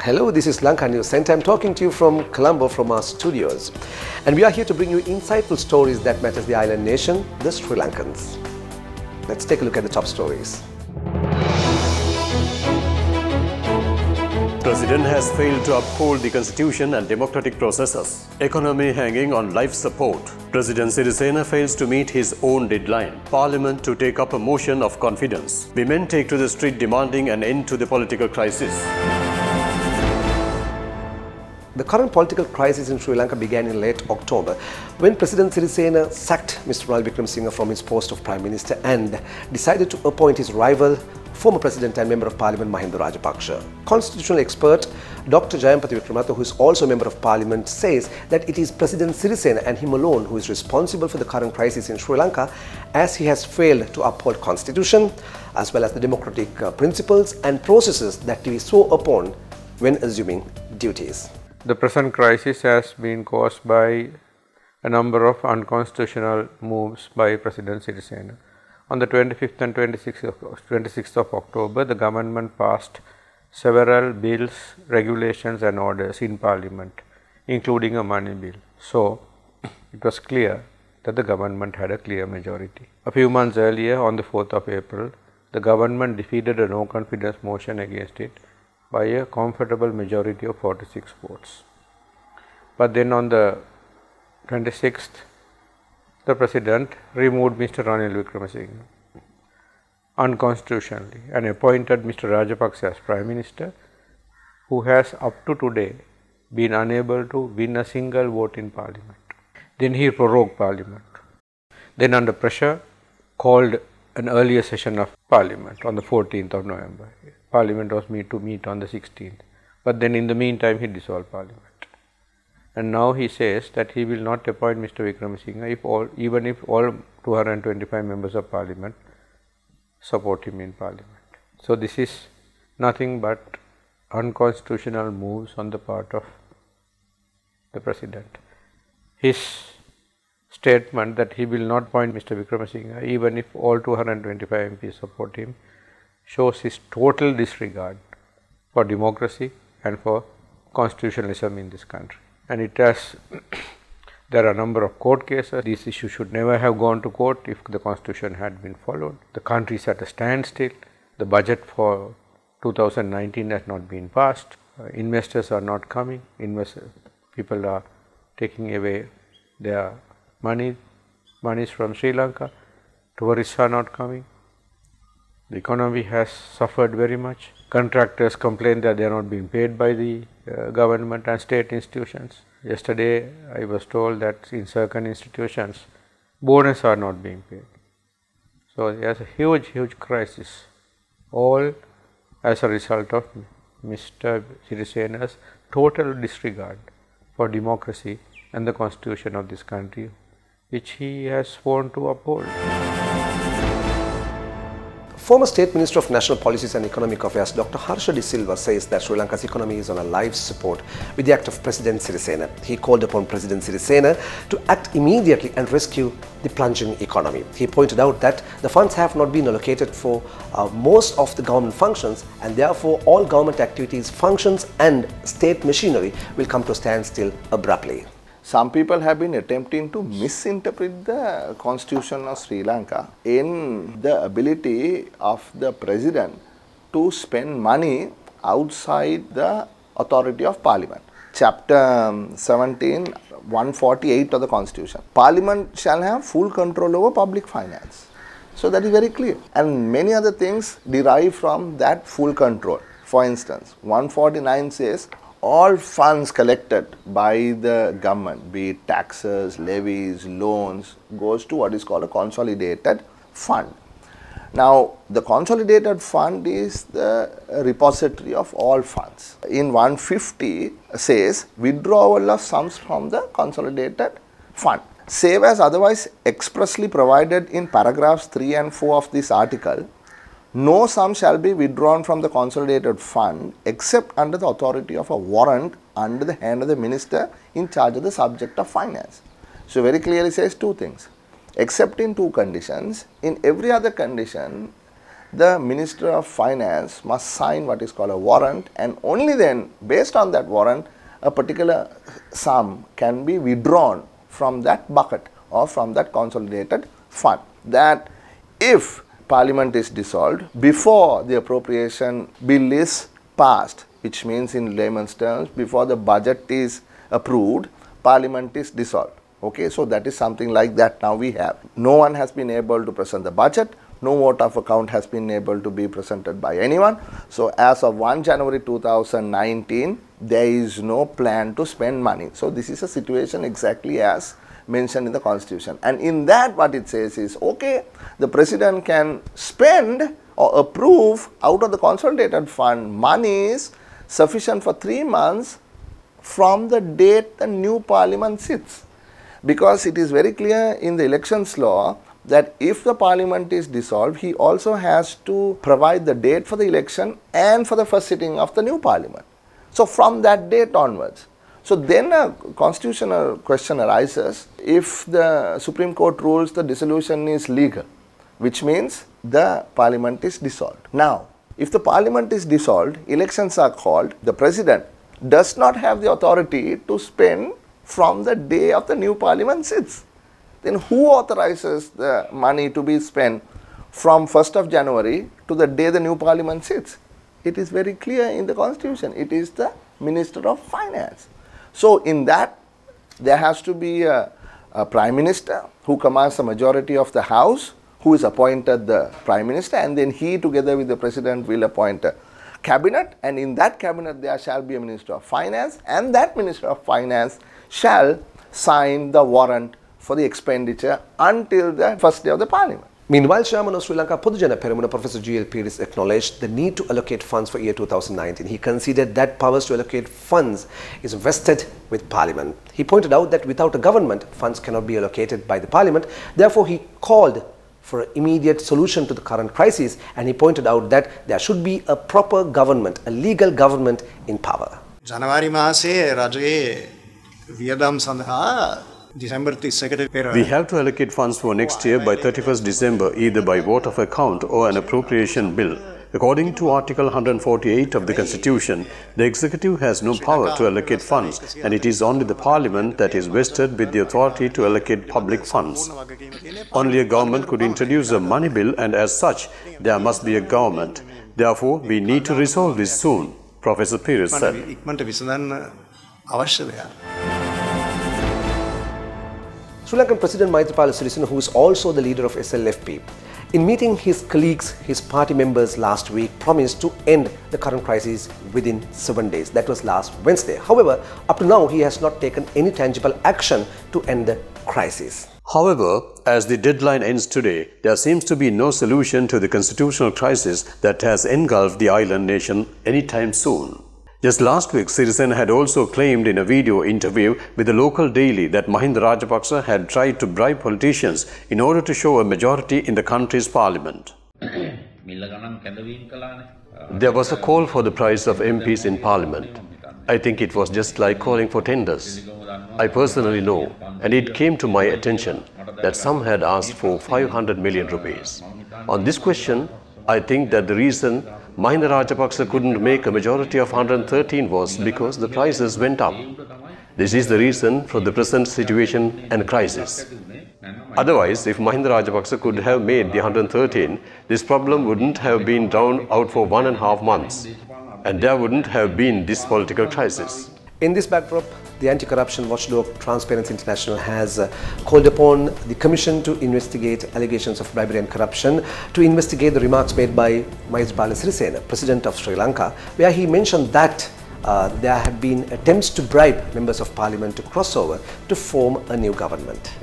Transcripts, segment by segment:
Hello, this is Lanka News Center. I'm talking to you from Colombo, from our studios. And we are here to bring you insightful stories that matters the island nation, the Sri Lankans. Let's take a look at the top stories. President has failed to uphold the constitution and democratic processes. Economy hanging on life support. President Sirisena fails to meet his own deadline. Parliament to take up a motion of confidence. Women take to the street demanding an end to the political crisis. The current political crisis in Sri Lanka began in late October when President Sirisena sacked Mr. Ranil Wickremesinghe from his post of Prime Minister and decided to appoint his rival, former President and Member of Parliament Mahinda Rajapaksa. Constitutional expert Dr. Jayampathy Wickramaratne, who is also a Member of Parliament, says that it is President Sirisena and him alone who is responsible for the current crisis in Sri Lanka, as he has failed to uphold constitution as well as the democratic principles and processes that we saw upon when assuming duties. The present crisis has been caused by a number of unconstitutional moves by President Sirisena. On the 25th and 26th of October, the government passed several bills, regulations and orders in Parliament, including a money bill. So, it was clear that the government had a clear majority. A few months earlier, on the 4th of April, the government defeated a no-confidence motion against it by a comfortable majority of 46 votes. But then on the 26th, the President removed Mr. Ranil Wickremesinghe unconstitutionally and appointed Mr. Rajapaksa as Prime Minister, who has up to today been unable to win a single vote in Parliament. Then he prorogued Parliament. Then under pressure called an earlier session of Parliament on the 14th of November. Parliament was to meet on the 16th, but then in the meantime he dissolved Parliament. And now he says that he will not appoint Mr. Wickremesinghe even if all 225 members of Parliament support him in Parliament. So this is nothing but unconstitutional moves on the part of the President. His statement that he will not appoint Mr. Wickremesinghe even if all 225 MPs support him shows his total disregard for democracy and for constitutionalism in this country. And it has, there are a number of court cases. These issues should never have gone to court if the constitution had been followed. The country is at a standstill. The budget for 2019 has not been passed. Investors are not coming. People are taking away their monies from Sri Lanka. Tourists are not coming. The economy has suffered very much. Contractors complain that they are not being paid by the government and state institutions. Yesterday, I was told that in certain institutions, bonuses are not being paid. So, there is a huge crisis, all as a result of Mr. Sirisena's total disregard for democracy and the constitution of this country, which he has sworn to uphold. Former State Minister of National Policies and Economic Affairs Dr. Harsha De Silva says that Sri Lanka's economy is on a life support with the act of President Sirisena. He called upon President Sirisena to act immediately and rescue the plunging economy. He pointed out that the funds have not been allocated for most of the government functions, and therefore all government activities, functions and state machinery will come to a standstill abruptly. Some people have been attempting to misinterpret the constitution of Sri Lanka in the ability of the president to spend money outside the authority of parliament. Chapter 17, 148 of the constitution. Parliament shall have full control over public finance. So that is very clear. And many other things derive from that full control. For instance, 149 says, all funds collected by the government, be it taxes, levies, loans, goes to what is called a consolidated fund. Now, the consolidated fund is the repository of all funds. In 150 says withdrawal of sums from the consolidated fund. Save as otherwise expressly provided in paragraphs 3 and 4 of this article, no sum shall be withdrawn from the consolidated fund except under the authority of a warrant under the hand of the minister in charge of the subject of finance. So, very clearly says two things, except in two conditions. In every other condition, the Minister of Finance must sign what is called a warrant, and only then, based on that warrant, a particular sum can be withdrawn from that bucket or from that consolidated fund. That if Parliament is dissolved before the appropriation bill is passed, which means in layman's terms, before the budget is approved, Parliament is dissolved. Okay, so that is something like that now we have. No one has been able to present the budget, no vote of account has been able to be presented by anyone. So as of 1 January 2019, there is no plan to spend money. So this is a situation exactly as mentioned in the Constitution. And in that what it says is, okay, the President can spend or approve out of the consolidated fund monies sufficient for 3 months from the date the new Parliament sits. Because it is very clear in the elections law that if the Parliament is dissolved, he also has to provide the date for the election and for the first sitting of the new Parliament. So from that date onwards. So then a constitutional question arises, if the Supreme Court rules the dissolution is legal, which means the Parliament is dissolved. Now, if the Parliament is dissolved, elections are called, the President does not have the authority to spend from the day of the new Parliament sits. Then who authorizes the money to be spent from 1st of January to the day the new Parliament sits? It is very clear in the Constitution. It is the Minister of Finance. So in that, there has to be a Prime Minister who commands the majority of the House, who is appointed the Prime Minister, and then he together with the President will appoint a Cabinet, and in that Cabinet there shall be a Minister of Finance, and that Minister of Finance shall sign the warrant for the expenditure until the first day of the Parliament. Meanwhile, Chairman of Sri Lanka Podujana Peramuna, Professor G.L. Peiris, acknowledged the need to allocate funds for year 2019. He conceded that powers to allocate funds is vested with Parliament. He pointed out that without a government, funds cannot be allocated by the Parliament. Therefore, he called for an immediate solution to the current crisis, and he pointed out that there should be a proper government, a legal government in power. January මාසයේ රජයේ වියදම් සඳහා December 31ට පෙර We have to allocate funds for next year by 31st December, either by vote of account or an appropriation bill. According to Article 148 of the Constitution, the Executive has no power to allocate funds, and it is only the Parliament that is vested with the authority to allocate public funds. Only a government could introduce a money bill, and as such, there must be a government. Therefore, we need to resolve this soon, Professor Peiris said. ඉක්මනට විසඳන්න අවශ්‍ය දෙයක්. Sri Lankan President Maithripala Sirisena, who is also the leader of SLFP, in meeting his colleagues, his party members last week, promised to end the current crisis within 7 days. That was last Wednesday. However, up to now, he has not taken any tangible action to end the crisis. However, as the deadline ends today, there seems to be no solution to the constitutional crisis that has engulfed the island nation anytime soon. Just last week, Sirisena had also claimed in a video interview with the local daily that Mahinda Rajapaksa had tried to bribe politicians in order to show a majority in the country's parliament. There was a call for the price of MPs in parliament. I think it was just like calling for tenders. I personally know, and it came to my attention, that some had asked for 500 million rupees. On this question, I think that the reason Mahinda Rajapaksa couldn't make a majority of 113 was because the prices went up. This is the reason for the present situation and crisis. Otherwise, if Mahinda Rajapaksa could have made the 113, this problem wouldn't have been drawn out for 1.5 months, and there wouldn't have been this political crisis. In this backdrop, the anti-corruption watchdog Transparency International has called upon the Commission to investigate allegations of bribery and corruption, to investigate the remarks made by Maithripala Sirisena, President of Sri Lanka, where he mentioned that there had been attempts to bribe members of parliament to cross over to form a new government.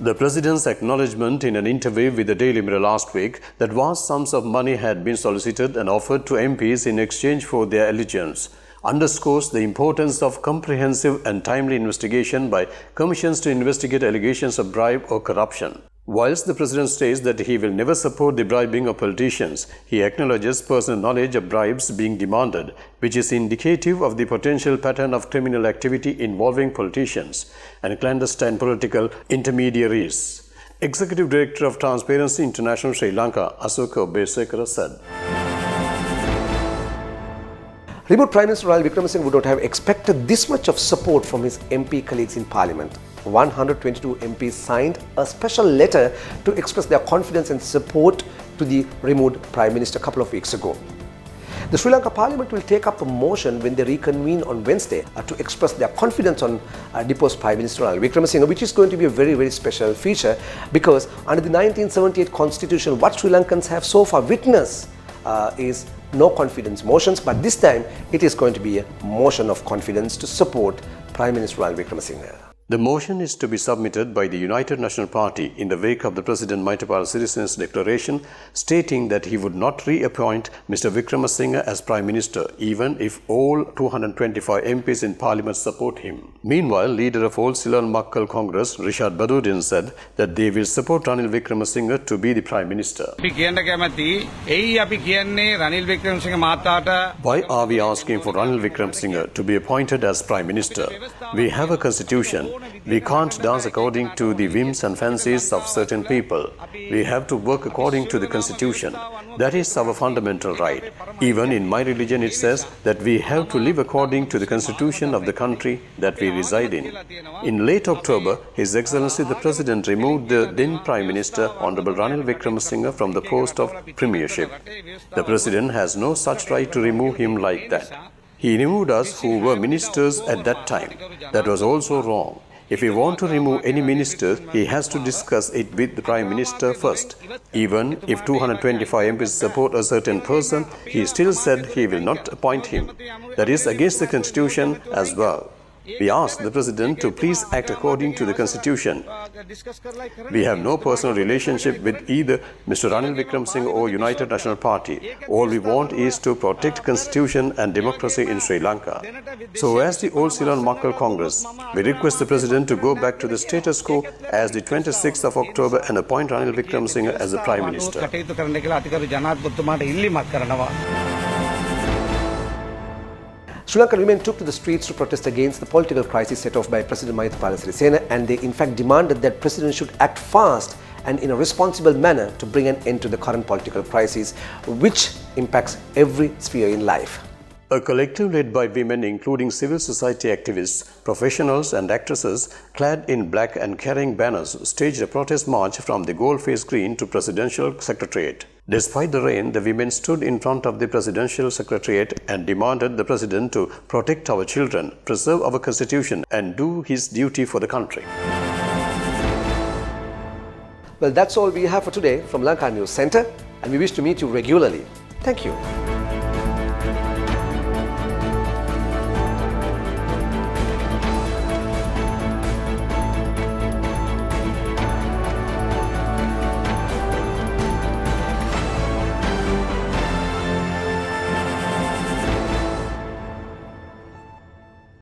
The President's acknowledgement in an interview with the Daily Mirror last week that vast sums of money had been solicited and offered to MPs in exchange for their allegiance underscores the importance of comprehensive and timely investigation by commissions to investigate allegations of bribe or corruption. Whilst the President states that he will never support the bribing of politicians, he acknowledges personal knowledge of bribes being demanded, which is indicative of the potential pattern of criminal activity involving politicians and clandestine political intermediaries. Executive Director of Transparency International Sri Lanka, Asoka Obesekara, said. Remote Prime Minister Ranil Wickremesinghe would not have expected this much of support from his MP colleagues in Parliament. 122 MPs signed a special letter to express their confidence and support to the removed Prime Minister a couple of weeks ago. The Sri Lanka Parliament will take up a motion when they reconvene on Wednesday to express their confidence on deposed Prime Minister Ranil Wickremesinghe, which is going to be a very, very special feature because under the 1978 Constitution, what Sri Lankans have so far witnessed is no confidence motions, but this time it is going to be a motion of confidence to support Prime Minister Ranil Wickremesinghe. The motion is to be submitted by the United National Party in the wake of the President Maithripala Sirisena's declaration stating that he would not reappoint Mr. Wickremesinghe as Prime Minister even if all 225 MPs in Parliament support him. Meanwhile, leader of All Sri Lanka Makkal Congress, Rishad Badudin, said that they will support Ranil Wickremesinghe to be the Prime Minister. Why are we asking for Ranil Wickremesinghe to be appointed as Prime Minister? We have a constitution. We can't dance according to the whims and fancies of certain people. We have to work according to the constitution. That is our fundamental right. Even in my religion it says that we have to live according to the constitution of the country that we reside in. In late October, His Excellency the President removed the then Prime Minister Honorable Ranil Wickremesinghe from the post of Premiership. The President has no such right to remove him like that. He removed us who were ministers at that time. That was also wrong. If he wants to remove any minister, he has to discuss it with the Prime Minister first. Even if 225 MPs support a certain person, he still said he will not appoint him. That is against the Constitution as well. We ask the President to please act according to the Constitution. We have no personal relationship with either Mr. Ranil Wickremesinghe or United National Party. All we want is to protect Constitution and democracy in Sri Lanka. So as the All Sri Lanka Makkal Congress, we request the President to go back to the status quo as the 26th of October and appoint Ranil Wickremesinghe as the Prime Minister. Sri Lankan women took to the streets to protest against the political crisis set off by President Maithripala Sirisena, and they in fact demanded that President should act fast and in a responsible manner to bring an end to the current political crisis, which impacts every sphere in life. A collective led by women including civil society activists, professionals and actresses clad in black and carrying banners staged a protest march from the Goldface Green to Presidential Secretariat. Despite the rain, the women stood in front of the Presidential Secretariat and demanded the President to protect our children, preserve our Constitution and do his duty for the country. Well, that's all we have for today from Lanka News Centre, and we wish to meet you regularly. Thank you.